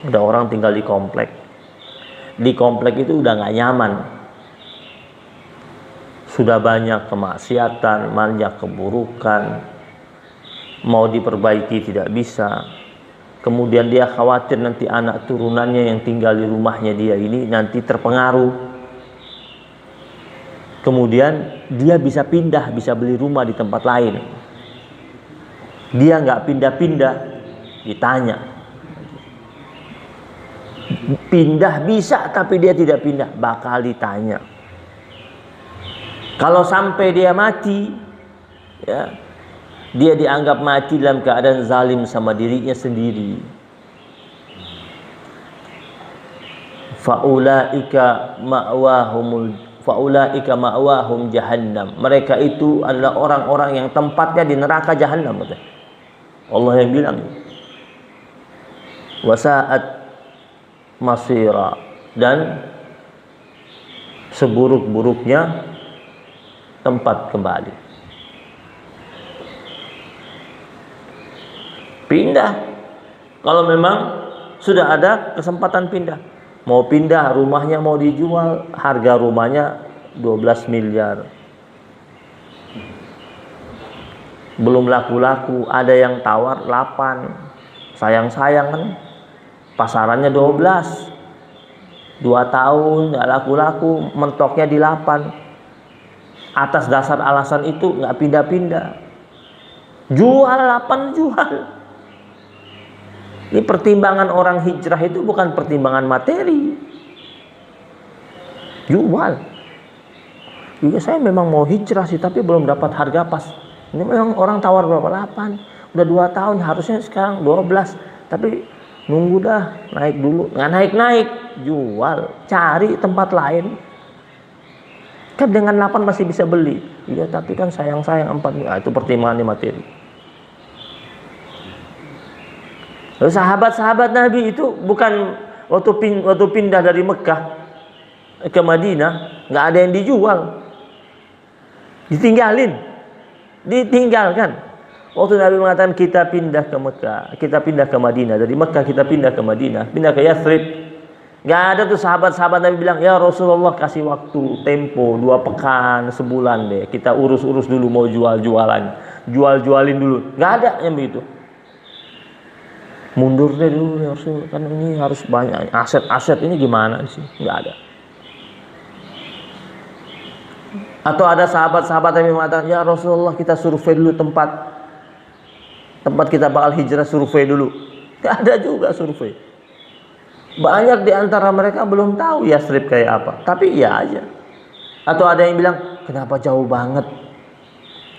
Ada orang tinggal di komplek. Di komplek itu udah nggak nyaman. Sudah banyak kemaksiatan, banyak keburukan. Mau diperbaiki tidak bisa. Kemudian dia khawatir nanti anak turunannya yang tinggal di rumahnya dia ini nanti terpengaruh. Kemudian dia bisa pindah, bisa beli rumah di tempat lain. Dia nggak pindah-pindah, ditanya. Pindah bisa, tapi dia tidak pindah, bakal ditanya. Kalau sampai dia mati, ya, dia dianggap mati dalam keadaan zalim sama dirinya sendiri. Faulaika ma'wahum jahannam. Mereka itu adalah orang-orang yang tempatnya di neraka jahannam. Allah yang bilang. Wasa'at masira, dan seburuk-buruknya tempat kembali. Pindah kalau memang sudah ada kesempatan pindah. Mau pindah, rumahnya mau dijual, harga rumahnya 12 miliar. Belum laku-laku, ada yang tawar 8. Sayang-sayang kan. Pasarannya 12. 2 tahun nggak laku-laku, mentoknya di 8. Atas dasar alasan itu nggak pindah-pindah. Jual 8, jual. Ini pertimbangan orang hijrah itu bukan pertimbangan materi. Jual. Juga saya memang mau hijrah sih, tapi belum dapat harga pas. Ini memang orang tawar berapa? 8. Udah 2 tahun, harusnya sekarang 12. Tapi nunggu dah, naik dulu. Nggak naik-naik, jual. Cari tempat lain. Kan dengan 8 masih bisa beli. Iya, tapi kan sayang-sayang 4. Nah, itu pertimbangan materi. Lalu sahabat-sahabat Nabi itu bukan waktu pindah dari Mekah ke Madinah, nggak ada yang dijual, ditinggalkan. Waktu Nabi mengatakan kita pindah ke Mekah, kita pindah ke Madinah, dari Mekah kita pindah ke Madinah, pindah ke Yathrib, nggak ada tuh sahabat-sahabat Nabi bilang, ya Rasulullah kasih waktu tempo 2 pekan, sebulan deh, kita urus dulu mau jualin dulu, nggak ada yang begitu. Mundur deh dulu ya Rasul, kan ini harus banyak aset ini gimana sih, nggak ada. Atau ada sahabat-sahabat yang mengatakan, ya Rasulullah kita survei dulu tempat kita bakal hijrah, survei dulu. Nggak ada juga survei. Banyak di antara mereka belum tahu Yathrib kayak apa, tapi iya aja. Atau ada yang bilang, kenapa jauh banget,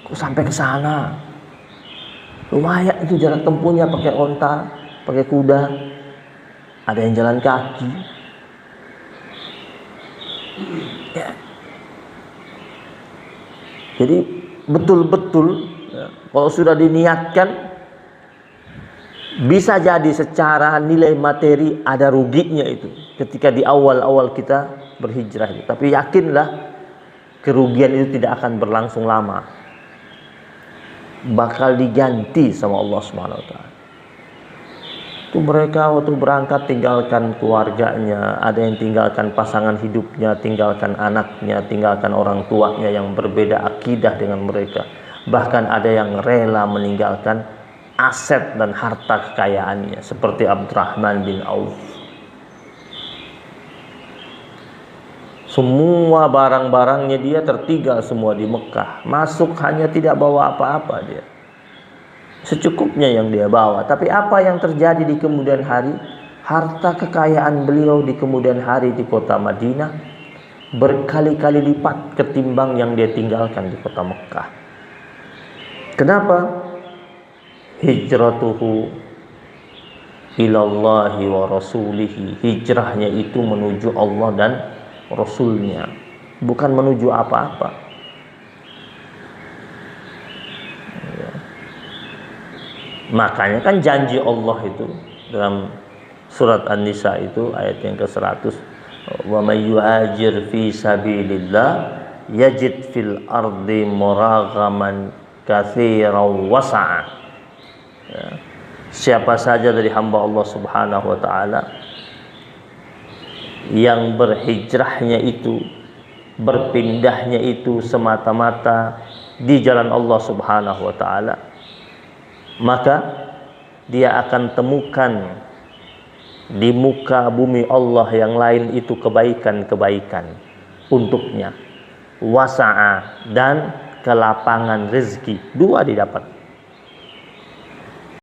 kok sampai ke sana? Lumayan itu jarak tempuhnya, pakai onta, pakai kuda. Ada yang jalan kaki. Ya. Jadi betul-betul ya, kalau sudah diniatkan, bisa jadi secara nilai materi ada ruginya itu ketika di awal-awal kita berhijrah itu. Tapi yakinlah kerugian itu tidak akan berlangsung lama. Bakal diganti sama Allah Subhanahu wa taala. Itu mereka waktu berangkat tinggalkan keluarganya, ada yang tinggalkan pasangan hidupnya, tinggalkan anaknya, tinggalkan orang tuanya yang berbeda akidah dengan mereka. Bahkan ada yang rela meninggalkan aset dan harta kekayaannya seperti Abdurrahman bin Auf. Semua barang-barangnya dia tertinggal semua di Mekah. Masuk hanya tidak bawa apa-apa dia. Secukupnya yang dia bawa. Tapi apa yang terjadi di kemudian hari? Harta kekayaan beliau di kemudian hari di kota Madinah berkali-kali lipat ketimbang yang dia tinggalkan di kota Mekah. Kenapa? Hijratuhu ilallahi wa rasulihi. Hijrahnya itu menuju Allah dan Rasulnya, bukan menuju apa-apa. Ya. Makanya kan janji Allah itu dalam surat An-Nisa itu ayat yang ke-100, wa may yuhajir fi sabilillah yajid fil ardi muraghaman katsiran wasa'a. Ya. siapa saja dari hamba Allah Subhanahu wa taala yang berhijrahnya itu, berpindahnya itu semata-mata di jalan Allah Subhanahu wa taala, maka dia akan temukan di muka bumi Allah yang lain itu kebaikan-kebaikan untuknya, wasa'a, dan kelapangan rezeki. Dua didapat.